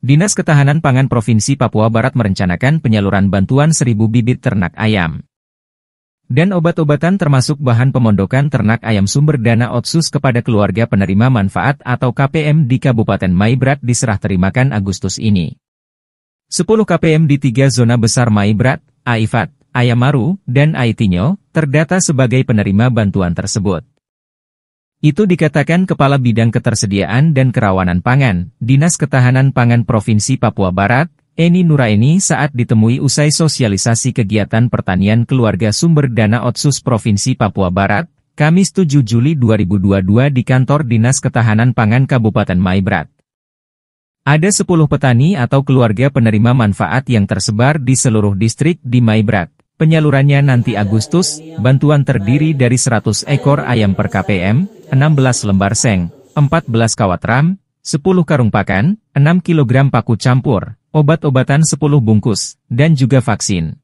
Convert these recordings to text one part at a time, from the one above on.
Dinas Ketahanan Pangan Provinsi Papua Barat merencanakan penyaluran bantuan 1.000 bibit ternak ayam dan obat-obatan termasuk bahan pemondokan ternak ayam sumber dana Otsus kepada keluarga penerima manfaat atau KPM di Kabupaten Maibrat diserah terimakan Agustus ini. 10 KPM di 3 zona besar Maibrat, Aifat, Ayamaru, dan Aitinyo, terdata sebagai penerima bantuan tersebut. Itu dikatakan Kepala Bidang Ketersediaan dan Kerawanan Pangan, Dinas Ketahanan Pangan Provinsi Papua Barat, Eni Nuraini saat ditemui usai sosialisasi kegiatan pertanian keluarga sumber dana Otsus Provinsi Papua Barat, Kamis 7 Juli 2022 di kantor Dinas Ketahanan Pangan Kabupaten Maibrat. Ada 10 petani atau keluarga penerima manfaat yang tersebar di seluruh distrik di Maibrat. Penyalurannya nanti Agustus, bantuan terdiri dari 100 ekor ayam per KPM, 16 lembar seng, 14 kawat ram, 10 karung pakan, 6 kg paku campur, obat-obatan 10 bungkus, dan juga vaksin.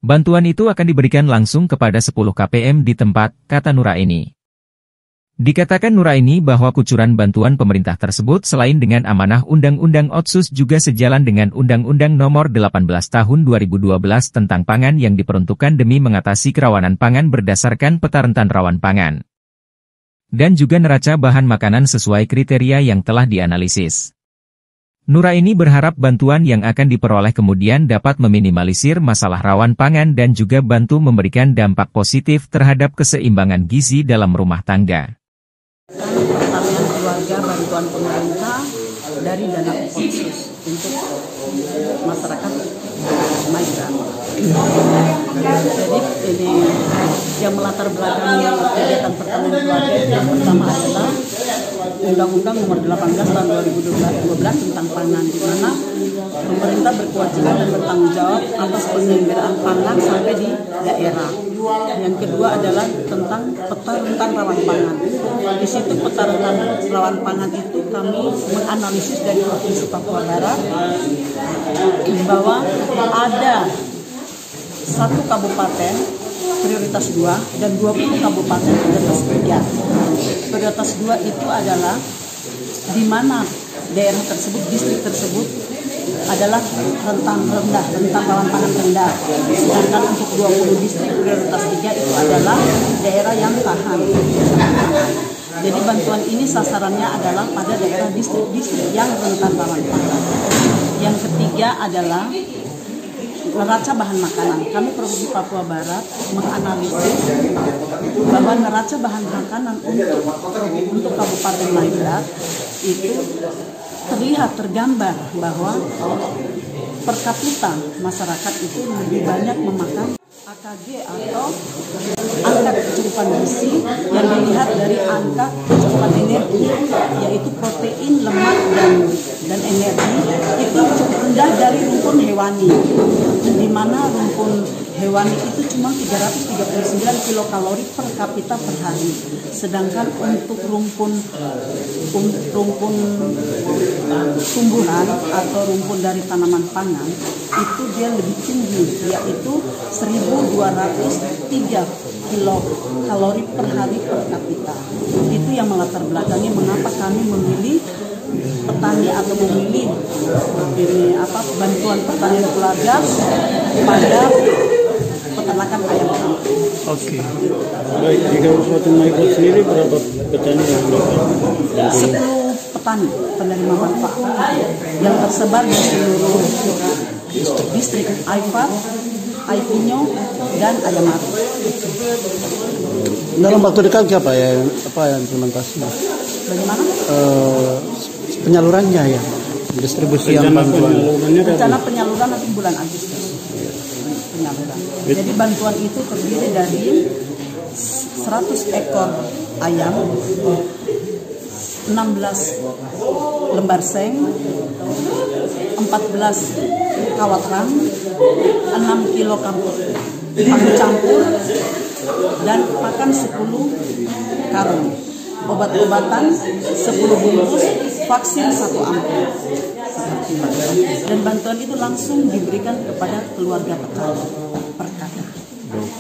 Bantuan itu akan diberikan langsung kepada 10 KPM di tempat, kata Nuraini. Dikatakan Nuraini bahwa kucuran bantuan pemerintah tersebut selain dengan amanah Undang-Undang Otsus juga sejalan dengan Undang-Undang Nomor 18 Tahun 2012 tentang pangan yang diperuntukkan demi mengatasi kerawanan pangan berdasarkan peta rentan rawan pangan. Dan juga neraca bahan makanan sesuai kriteria yang telah dianalisis. Nuraini berharap bantuan yang akan diperoleh kemudian dapat meminimalisir masalah rawan pangan dan juga bantu memberikan dampak positif terhadap keseimbangan gizi dalam rumah tangga. Pertanian keluarga bantuan pemerintah dari dana Otsus untuk masyarakat Maibrat. Jadi ini yang melatar belakangi kegiatan pertanian keluarga yang pertama adalah Undang-Undang Nomor 18 Tahun 2012 tentang pangan, di mana pemerintah berkewajiban dan bertanggung jawab atas penyelenggaraan pangan sampai di daerah. Yang kedua adalah tentang peta rentan rawan pangan. Di situ peta rentan rawan pangan itu kami menganalisis dari Provinsi Papua Barat bahwa ada 1 kabupaten prioritas 2 dan 20 kabupaten prioritas 3. Prioritas 2 itu adalah di mana daerah tersebut, distrik tersebut adalah rentang rendah, rentang rawan pangan rendah. Sedangkan untuk 20 distrik prioritas 3 itu adalah daerah yang tahan. Jadi bantuan ini sasarannya adalah pada daerah distrik-distrik yang rentan rawan pangan. Yang ketiga adalah neraca bahan makanan. Kami Provinsi Papua Barat menganalisis bahwa neraca bahan makanan untuk Kabupaten Maibrat itu tergambar bahwa per kapita masyarakat itu lebih banyak memakan AKG atau angka kecukupan gizi yang dilihat dari angka kecukupan energi, yaitu protein, lemak, dan energi itu cukup rendah dari rumpun hewani, di mana rumpun hewani itu cuma 339 kilokalori per kapita per hari, sedangkan untuk rumpun tumbuhan atau rumpun dari tanaman pangan itu dia lebih tinggi, yaitu 1.203 kilokalori per hari per kapita. Itu yang melatar belakangi mengapa kami memilih petani atau memilih bantuan pertanian keluarga pada peternakan ayam kampung. Oke. Baik, di Kabupaten Maibrat sendiri berapa petani yang mendapat? 10 petani penerima manfaat yang tersebar di seluruh distrik Aifat, Aitinyo, dan Ayamaru. Dalam waktu dekat apa yang implementasinya? Bagaimana? Penyalurannya ya, distribusi yang bantuan. Rencana penyaluran nanti bulan Agustus. Penyaluran. Jadi bantuan itu terdiri dari 100 ekor ayam, 16 lembar seng, 14 kawat ram, 6 kilo paku campur, dan pakan 10 karung. Obat-obatan 10 bungkus, vaksin 1 ampul. Dan bantuan itu langsung diberikan kepada keluarga petani per kakak.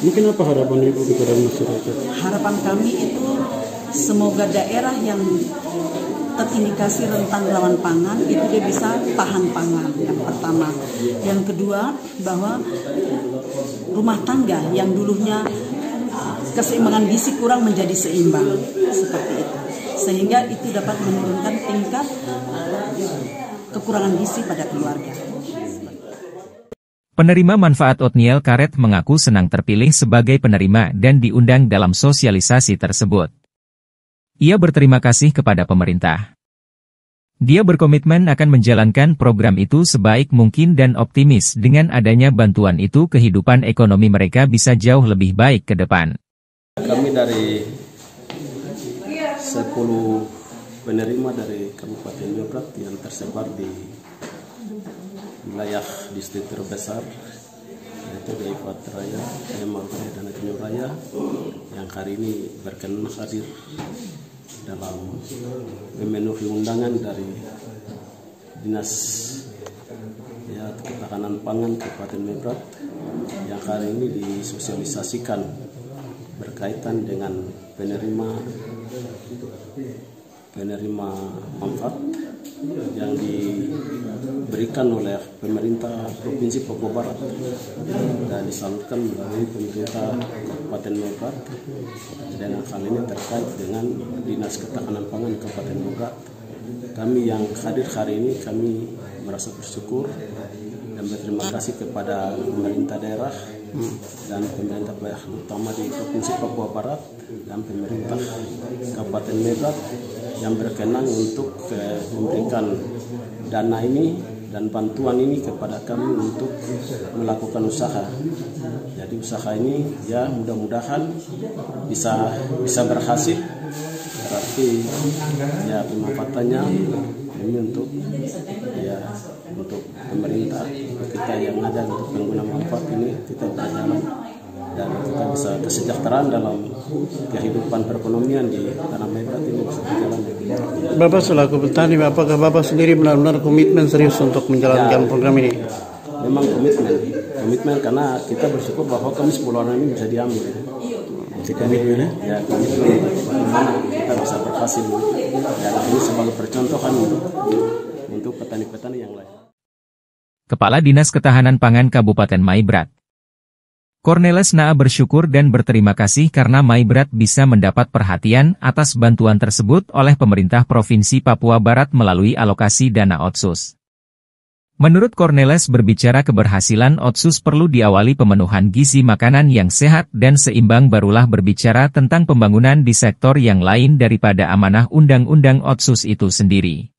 Mungkin apa harapan Ibu kepada masyarakat? Harapan kami itu semoga daerah yang terindikasi rentan rawan pangan, itu dia bisa tahan pangan, yang pertama. Yang kedua, bahwa rumah tangga yang dulunya keseimbangan gizi kurang menjadi seimbang, seperti itu. Sehingga itu dapat menurunkan tingkat kekurangan gizi pada keluarga. Penerima manfaat oatmeal karet mengaku senang terpilih sebagai penerima dan diundang dalam sosialisasi tersebut. Ia berterima kasih kepada pemerintah. Dia berkomitmen akan menjalankan program itu sebaik mungkin dan optimis dengan adanya bantuan itu kehidupan ekonomi mereka bisa jauh lebih baik ke depan. Kami dari 10 penerima dari Kabupaten Maibrat yang tersebar di wilayah distrik terbesar, yaitu Daipat Raya, Ayam Raya, dan Tanjung Raya, yang hari ini berkenan hadir dalam memenuhi undangan dari Dinas Ketahanan Pangan Kabupaten Maibrat yang hari ini disosialisasikan berkaitan dengan penerima manfaat yang diberikan oleh pemerintah Provinsi Papua Barat dan disalurkan melalui pemerintah Kabupaten Maibrat, dan hal ini terkait dengan Dinas Ketahanan Pangan Kabupaten Maibrat. Kami yang hadir hari ini, kami merasa bersyukur dan berterima kasih kepada pemerintah daerah dan pemerintah utama di Provinsi Papua Barat dan pemerintah Kabupaten Maibrat yang berkenan untuk memberikan dana ini dan bantuan ini kepada kami untuk melakukan usaha. Jadi usaha ini ya mudah-mudahan bisa berhasil. Berarti ya pemanfaatannya ini untuk pemerintah kita yang ada, untuk pengguna manfaat ini kita berjalan dan kita bisa kesejahteraan dalam kehidupan perekonomian di tanah Maibrat ini bisa berjalan. Bapak selaku petani, apakah Bapak sendiri benar-benar komitmen serius untuk menjalankan program ini? Memang komitmen karena kita bersyukur bahwa kami 10 orang ini bisa diambil. Komitmen bagaimana kita bisa berhasil, dan ini sebagai percontohan untuk petani-petani yang lain. Kepala Dinas Ketahanan Pangan Kabupaten Maibrat, Cornelis Naa, bersyukur dan berterima kasih karena Maibrat bisa mendapat perhatian atas bantuan tersebut oleh pemerintah Provinsi Papua Barat melalui alokasi dana Otsus. Menurut Cornelis, berbicara keberhasilan Otsus perlu diawali pemenuhan gizi makanan yang sehat dan seimbang, barulah berbicara tentang pembangunan di sektor yang lain daripada amanah undang-undang Otsus itu sendiri.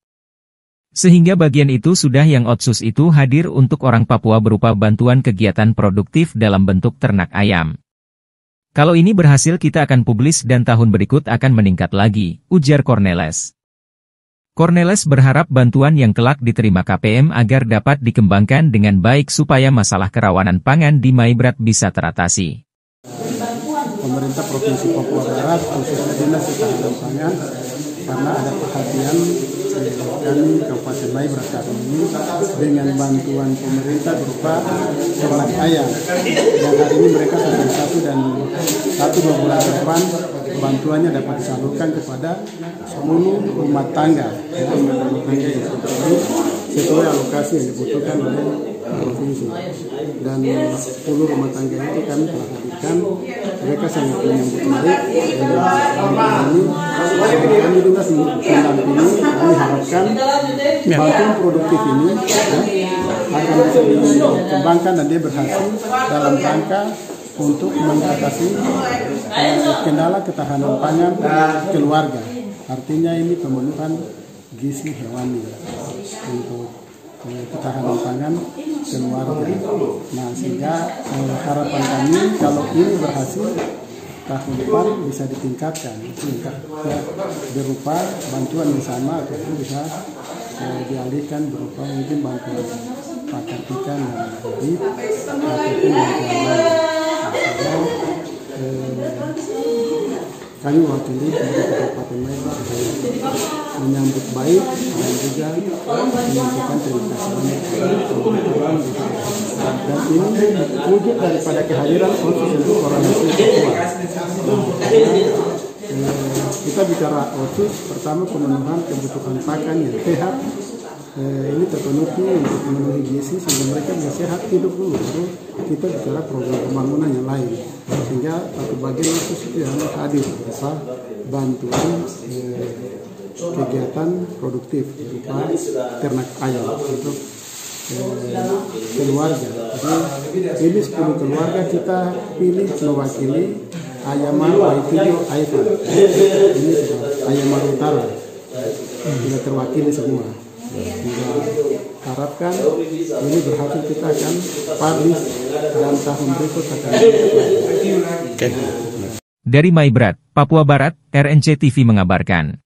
Sehingga bagian itu sudah yang Otsus itu hadir untuk orang Papua berupa bantuan kegiatan produktif dalam bentuk ternak ayam. Kalau ini berhasil kita akan publis dan tahun berikut akan meningkat lagi, ujar Cornelis. Cornelis berharap bantuan yang kelak diterima KPM agar dapat dikembangkan dengan baik supaya masalah kerawanan pangan di Maibrat bisa teratasi. Pemerintah Provinsi Papua Barat, khususnya Dinas Ketahanan Pangan, karena ada perhatian kami Kabupaten Maibrat kali ini dengan bantuan pemerintah berupa ternak ayam, yang hari ini mereka sosialisasi dan 1-2 bulan ke depan bantuannya dapat disalurkan kepada 10 rumah tangga sesuai alokasi yang dibutuhkan oleh provinsi, dan 10 rumah tangga itu kami telah hadirkan. Mereka sangat menyambut baik dan kami juga mendampingi. Kami harapkan bantuan produktif ini akan bisa dikembangkan dan dia berhasil dalam rangka untuk mengatasi kendala ketahanan pangan keluarga. Artinya ini pemenuhan gizi hewani untuk ketahanan pangan keluarga. Nah, sehingga harapan kami kalau ini berhasil, tahun depan bisa ditingkatkan berupa bantuan yang sama, ataupun bisa dialihkan berupa mungkin bantuan pakan ikan dan bibit ataupun bantuan lain. Kami wakili dari Kabupaten Maibrat menyambut baik dan juga menyampaikan terima kasih banyak kepada dan ini wujud daripada kehadiran Otsus untuk orang Papua. Kita kita bicara otsus, pertama pemenuhan kebutuhan pakan yang sehat, ini terpenuhi untuk memenuhi gizi sehingga mereka bisa sehat hidup dulu. Baru kita bicara program pembangunan yang lain. Sehingga satu bagian otsus itu yang hadir berupa bantuan kegiatan produktif berupa ternak ayam untuk keluarga. Jadi ini 10 keluarga kita pilih mewakili Ayamar Waitujo Aipan. Ini Ayamar Utara sudah terwakili semua. Kita harapkan ini berhasil, kita akan publish dan tahun berikut akan. Dari Maibrat, Papua Barat, RNC TV mengabarkan.